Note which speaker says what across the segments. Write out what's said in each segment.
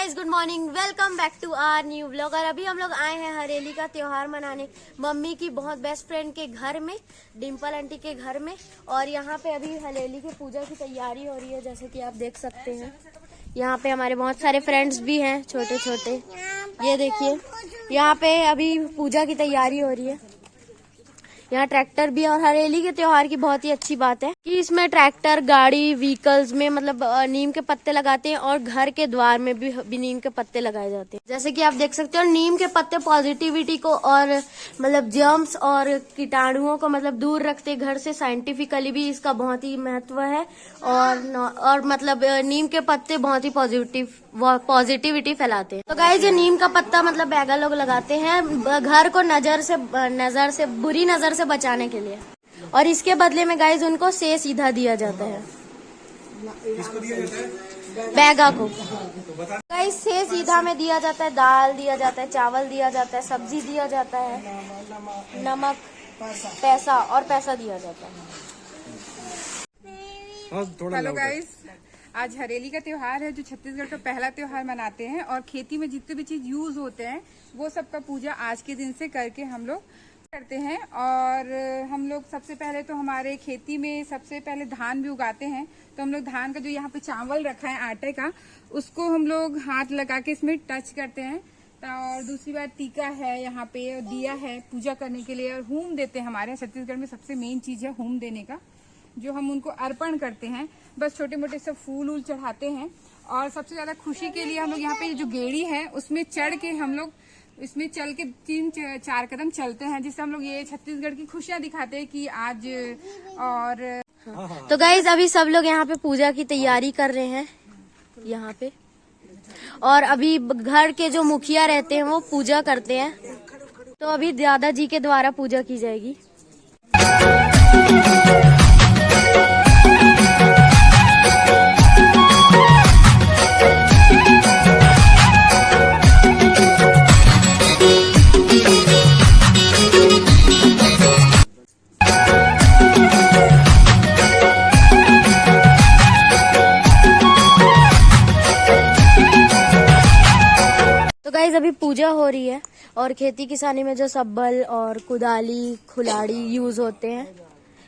Speaker 1: Guys good morning, welcome back to our new vlog. और अभी हम लोग आए हैं हरेली का त्योहार मनाने मम्मी की बहुत बेस्ट फ्रेंड के घर में, डिम्पल आंटी के घर में। और यहाँ पे अभी हरेली की पूजा की तैयारी हो रही है, जैसे कि आप देख सकते हैं। यहाँ पे हमारे बहुत सारे फ्रेंड्स भी हैं, छोटे छोटे। ये देखिए, यहाँ पे अभी पूजा की तैयारी हो रही है। यहाँ ट्रैक्टर भी, और हरेली के त्योहार की बहुत ही अच्छी बात है कि इसमें ट्रैक्टर, गाड़ी, व्हीकल्स में मतलब नीम के पत्ते लगाते हैं, और घर के द्वार में भी नीम के पत्ते लगाए जाते हैं। जैसे कि आप देख सकते हो, नीम के पत्ते पॉजिटिविटी को और मतलब जर्म्स और कीटाणुओं को मतलब दूर रखते हैं घर से। साइंटिफिकली भी इसका बहुत ही महत्व है। और मतलब नीम के पत्ते बहुत ही पॉजिटिविटी फैलाते हैं। तो गाइस, ये नीम का पत्ता मतलब बैगा लोग लगाते हैं घर को बुरी नजर से बचाने के लिए। और इसके बदले में गाइस उनको से सीधा दिया जाता है।
Speaker 2: किसको दिया जाता है?
Speaker 1: बैगा को गाइस से सीधा में दिया जाता है। दाल दिया जाता है, चावल दिया जाता है, सब्जी दिया जाता है, नमक, पैसा और पैसा दिया जाता है।
Speaker 3: हेलो गाइस, आज हरेली का त्योहार है, जो छत्तीसगढ़ का पहला त्योहार मनाते हैं। और खेती में जितने भी चीज यूज होते हैं वो सब का पूजा आज के दिन से करके हम लोग करते हैं। और हम लोग सबसे पहले तो हमारे खेती में सबसे पहले धान भी उगाते हैं। तो हम लोग धान का जो यहाँ पे चावल रखा है आटे का, उसको हम लोग हाथ लगा के इसमें टच करते हैं। और दूसरी बात, टीका है यहाँ पे, और दिया है पूजा करने के लिए, और होम देते हैं। हमारे छत्तीसगढ़ में सबसे मेन चीज है होम देने का, जो हम उनको अर्पण करते हैं। बस छोटे मोटे सब फूल वूल चढ़ाते हैं। और सबसे ज्यादा खुशी के लिए हम लोग यहाँ पे जो गेड़ी है उसमें चढ़ के हम लोग इसमें चल के 3-4 कदम चलते हैं, जिससे हम लोग ये छत्तीसगढ़ की खुशियाँ दिखाते हैं कि आज। और
Speaker 1: तो गाइज, अभी सब लोग यहाँ पे पूजा की तैयारी कर रहे हैं यहाँ पे। और अभी घर के जो मुखिया रहते हैं वो पूजा करते हैं। तो अभी दादाजी के द्वारा पूजा की जाएगी। अभी पूजा हो रही है, और खेती किसानी में जो सब्बल और कुदाली, खुलाड़ी यूज होते हैं,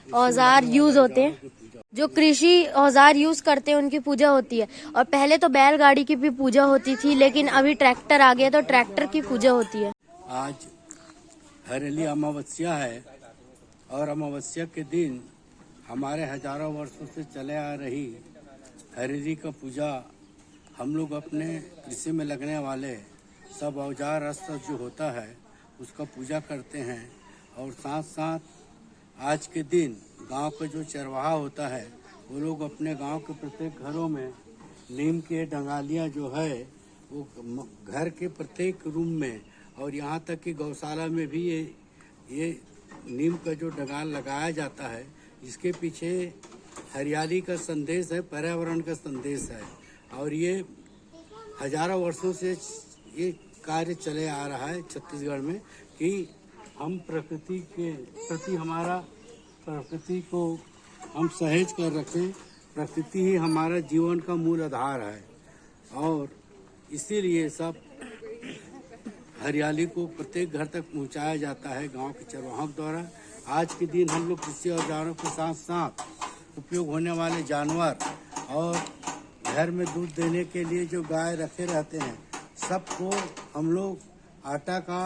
Speaker 1: औजार यूज होते हैं, जो कृषि औजार यूज करते हैं उनकी पूजा होती है। और पहले तो बैलगाड़ी की भी पूजा होती थी, लेकिन अभी ट्रैक्टर आ गया तो ट्रैक्टर की पूजा होती है।
Speaker 2: आज हरेली अमावस्या है, और अमावस्या के दिन हमारे हजारों वर्षों से चले आ रही हरेली का पूजा हम लोग अपने कृषि में लगने वाले सब औजार अस्त्र जो होता है उसका पूजा करते हैं। और साथ साथ आज के दिन गांव का जो चरवाहा होता है वो लोग अपने गांव के प्रत्येक घरों में नीम के डंगालियां जो है वो घर के प्रत्येक रूम में, और यहाँ तक कि गौशाला में भी ये नीम का जो डंगाल लगाया जाता है। इसके पीछे हरियाली का संदेश है, पर्यावरण का संदेश है। और ये हजारों वर्षों से ये कार्य चले आ रहा है छत्तीसगढ़ में कि हम प्रकृति के प्रति प्रकृति को हम सहेज कर रखें। प्रकृति ही हमारा जीवन का मूल आधार है, और इसीलिए सब हरियाली को प्रत्येक घर तक पहुंचाया जाता है गांव के चरवाहों द्वारा। आज के दिन हम लोग कृषि औजारों के साथ साथ उपयोग होने वाले जानवर और घर में दूध देने के लिए जो गाय रखे रहते हैं, सबको हम लोग आटा का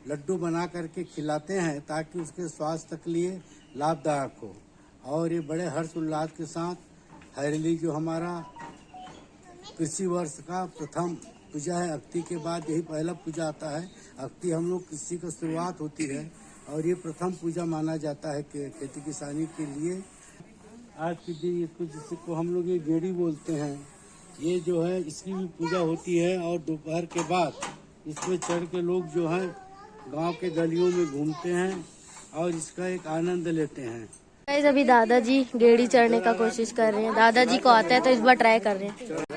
Speaker 2: लड्डू बना करके खिलाते हैं, ताकि उसके स्वास्थ्य के लिए लाभदायक हो। और ये बड़े हर्ष उल्लास के साथ हरेली जो हमारा कृषि वर्ष का प्रथम पूजा है, अक्ति के बाद यही पहला पूजा आता है। अक्ति हम लोग कृषि का शुरुआत होती है, और ये प्रथम पूजा माना जाता है खेती किसानी के लिए। आज के दिन इसको जिसको हम लोग ये गेड़ी बोलते हैं, ये जो है इसकी भी पूजा होती है। और दोपहर के बाद इसमें चढ़ के लोग जो है गांव के गलियों में घूमते हैं और इसका एक आनंद लेते हैं।
Speaker 1: गाइस, अभी दादाजी गेड़ी चढ़ने का कोशिश कर रहे हैं। दादाजी को आता है तो इस बार ट्राई कर रहे हैं।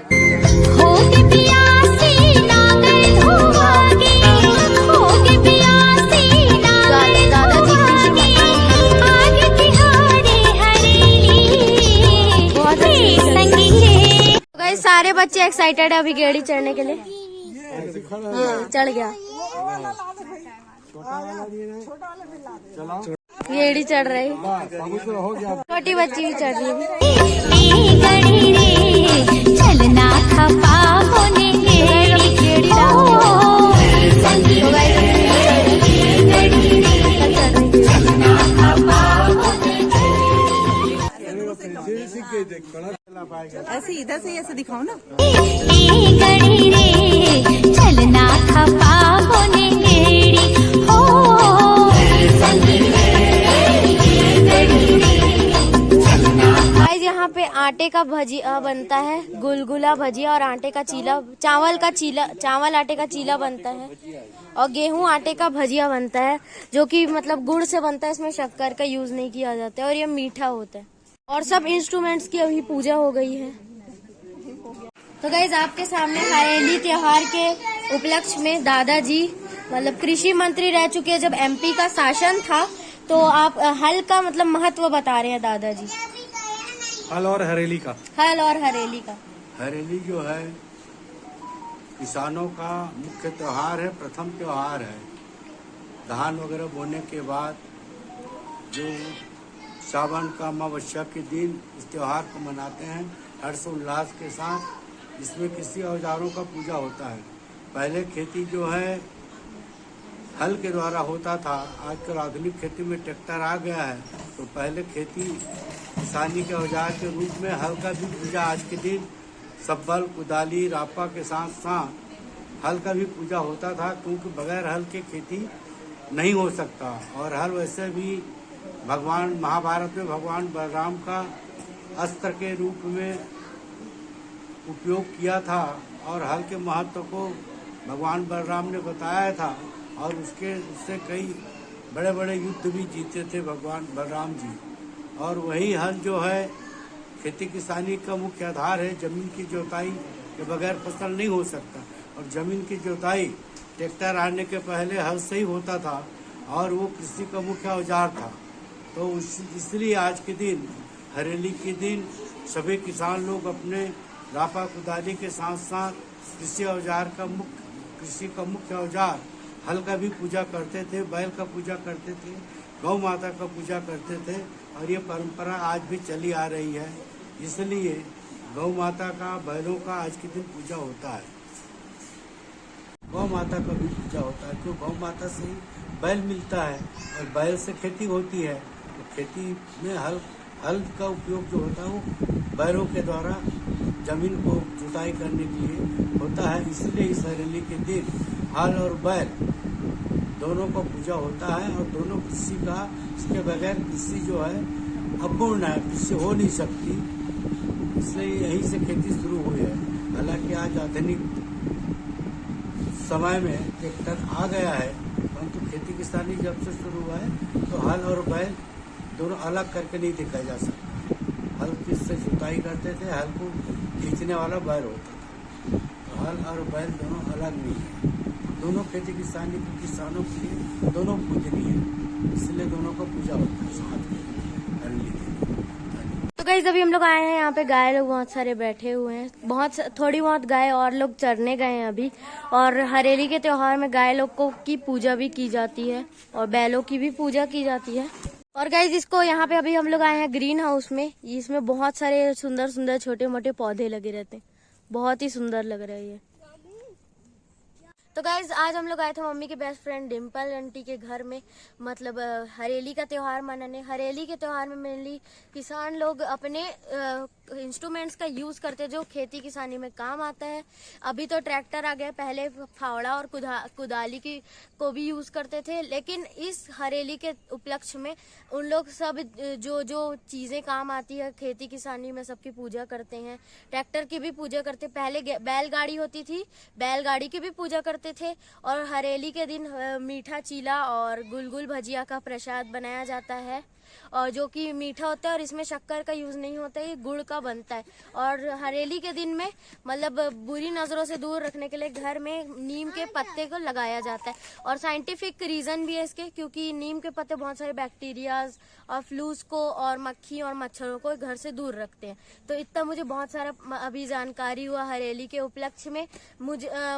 Speaker 1: गाइस सारे बच्चे एक्साइटेड है अभी गेड़ी चढ़ने के लिए। चढ़ गया, गेड़ी चढ़ रही, छोटी बच्ची भी चढ़ रही है।
Speaker 4: चलना खपा होने
Speaker 1: गेड़ी
Speaker 5: ऐसे इधर से ऐसे दिखाओ ना।
Speaker 4: गड़ी रे चलना खपा होने गेड़ी हो।
Speaker 1: गाइस यहाँ पे आटे का भजिया बनता है, गुलगुला भजिया, और आटे का चीला, चावल आटे का चीला बनता है, और गेहूं आटे का भजिया बनता है जो कि मतलब गुड़ से बनता है, इसमें शक्कर का यूज नहीं किया जाता है और ये मीठा होता है। और सब इंस्ट्रूमेंट्स की अभी पूजा हो गई है। तो गाइस आपके सामने हरेली त्योहार के उपलक्ष्य में दादाजी मतलब कृषि मंत्री रह चुके हैं जब एमपी का शासन था, तो आप हल का मतलब महत्व बता रहे हैं दादाजी।
Speaker 6: हल और हरेली का।
Speaker 1: हल और हरेली का।
Speaker 2: हरेली जो है किसानों का मुख्य त्योहार है, प्रथम त्योहार है। धान वगैरह बोने के बाद जो सावन का अमावस्या के दिन इस त्योहार को मनाते हैं हर्षोल्लास के साथ। इसमें कृषि औजारों का पूजा होता है। पहले खेती जो है हल के द्वारा होता था, आजकल आधुनिक खेती में ट्रैक्टर आ गया है, तो पहले खेती किसानी के औजार के रूप में हल का भी पूजा आज के दिन सब्बल, कुदाली, रापा के साथ साथ हल का भी पूजा होता था, क्योंकि बगैर हल के खेती नहीं हो सकता। और हल वैसे भी भगवान महाभारत में भगवान बलराम का अस्त्र के रूप में उपयोग किया था, और हल के महत्व को भगवान बलराम ने बताया था, और उससे कई बड़े बड़े युद्ध भी जीते थे भगवान बलराम जी। और वही हल जो है खेती किसानी का मुख्य आधार है। जमीन की जोताई के बगैर फसल नहीं हो सकता, और जमीन की जोताई ट्रैक्टर आने के पहले हल से ही होता था, और वो कृषि का मुख्य औजार था। तो इसलिए आज के दिन हरेली के दिन सभी किसान लोग अपने रापा कुदाली के साथ साथ कृषि का मुख्य औजार हल का भी पूजा करते थे, बैल का पूजा करते थे, गौ माता का पूजा करते थे, और ये परंपरा आज भी चली आ रही है। इसलिए गौ माता का, बैलों का आज के दिन पूजा होता है। गौ माता का भी पूजा होता है, क्योंकि गौ माता से ही बैल मिलता है, और बैल से खेती होती है। तो खेती में हल का उपयोग जो होता है वो बैलों के द्वारा जमीन को जुताई करने के लिए होता है। इसलिए इस हरेली के दिन हल और बैल दोनों का पूजा होता है, और दोनों कृषि का, इसके बगैर कृषि जो है अपूर्ण है, कृषि हो नहीं सकती। इसलिए यहीं से खेती शुरू हुई है। हालांकि आज आधुनिक समय में ट्रैक्टर आ गया है, परंतु खेती किसानी जब से शुरू हुआ है तो हल और बैल दोनों अलग करके नहीं देखा जा सकता। हल किससे जुताई करते थे, हल को खींचने वाला बैल होता था, तो हल और बैल दोनों अलग नहीं है। दोनों खेती किसानी के किसानों के लिए दोनों पूजनीय है, इसलिए दोनों का पूजा होता है साथ में हरेली के दिन।
Speaker 1: तो गाइस अभी हम लोग आए हैं यहाँ पे, गाय लोग बहुत सारे बैठे हुए हैं, थोड़ी बहुत गाय और लोग चरने गए हैं अभी। और हरेली के त्योहार में गाय लोग को की पूजा भी की जाती है, और बैलों की भी पूजा की जाती है। और गाइस इसको यहाँ पे अभी हम लोग आए हैं ग्रीन हाउस में, इसमें बहुत सारे सुंदर सुंदर छोटे मोटे पौधे लगे रहते हैं, बहुत ही सुंदर लग रहा है ये। तो गाइज आज हम लोग आए थे मम्मी के बेस्ट फ्रेंड डिम्पल आंटी के घर में, मतलब हरेली का त्योहार मनाने। हरेली के त्योहार में मेनली किसान लोग अपने इंस्ट्रूमेंट्स का यूज करते जो खेती किसानी में काम आता है। अभी तो ट्रैक्टर आ गया, पहले फावड़ा और कुदाली की को भी यूज करते थे, लेकिन इस हरेली के उपलक्ष्य में उन लोग सब जो चीजें काम आती है खेती किसानी में सबकी पूजा करते हैं। ट्रैक्टर की भी पूजा करते, पहले बैलगाड़ी होती थी, बैलगाड़ी की भी पूजा करते थे। और हरेली के दिन मीठा चीला और गुलगुल भजिया का प्रसाद बनाया जाता है, और जो कि मीठा होता है और इसमें शक्कर का यूज नहीं होता है, ये गुड़ का बनता है। और हरेली के दिन में मतलब बुरी नजरों से दूर रखने के लिए घर में नीम के पत्ते को लगाया जाता है। और साइंटिफिक रीजन भी है इसके, क्योंकि नीम के पत्ते बहुत सारे बैक्टीरियाज और फ्लूस को और मक्खी और मच्छरों को घर से दूर रखते हैं। तो इतना मुझे बहुत सारा अभी जानकारी हुआ हरेली के उपलक्ष्य में।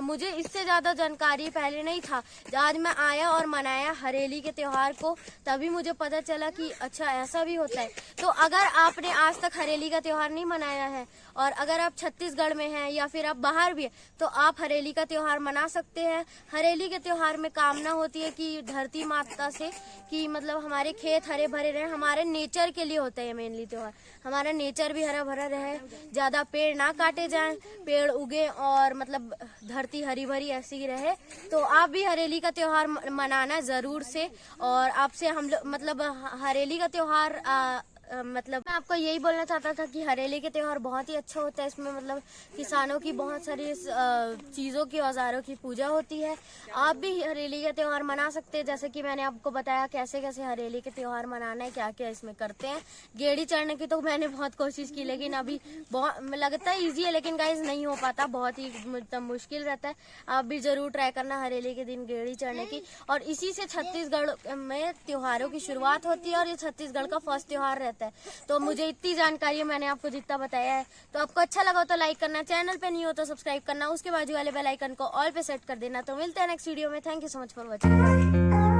Speaker 1: मुझे इससे ज्यादा जानकारी पहले नहीं था। आज मैं आया और मनाया हरेली के त्योहार को, तभी मुझे पता चला कि अच्छा ऐसा भी होता है। तो अगर आपने आज तक हरेली का त्योहार नहीं मनाया है और अगर आप छत्तीसगढ़ में हैं या फिर आप बाहर भी हैं, तो आप हरेली का त्योहार मना सकते हैं। हरेली के त्योहार में कामना होती है कि धरती माता से कि मतलब हमारे खेत हरे भरे रहे, हमारे नेचर के लिए होता है मेनली त्योहार। हमारा नेचर भी हरा भरा रहे, ज्यादा पेड़ ना काटे जाएं, पेड़ उगे और मतलब धरती हरी भरी ऐसी ही रहे। तो आप भी हरेली का त्योहार मनाना जरूर से। और आपसे हम लोग मतलब हरेली का त्योहार मतलब मैं आपको यही बोलना चाहता था कि हरेली के त्योहार बहुत ही अच्छा होता है। इसमें मतलब किसानों की बहुत सारी चीज़ों की औजारों की पूजा होती है। आप भी हरेली का त्योहार मना सकते हैं, जैसे कि मैंने आपको बताया कैसे कैसे हरेली के त्योहार मनाना है, क्या क्या इसमें करते हैं। गेड़ी चढ़ने की तो मैंने बहुत कोशिश की, लेकिन अभी बहुत लगता है ईजी है, लेकिन गाइस नहीं हो पाता, बहुत ही मतलब मुश्किल रहता है। आप भी जरूर ट्राई करना हरेली के दिन गेड़ी चढ़ने की। और इसी से छत्तीसगढ़ में त्योहारों की शुरुआत होती है और ये छत्तीसगढ़ का फर्स्ट त्योहार रहता है। तो मुझे इतनी जानकारी है, मैंने आपको जितना बताया है। तो आपको अच्छा लगा तो लाइक करना, चैनल पे नहीं हो तो सब्सक्राइब करना, उसके बाजू वाले बेल आइकन को ऑल पे सेट कर देना। तो मिलते हैं नेक्स्ट वीडियो में। Thank you so much for watching.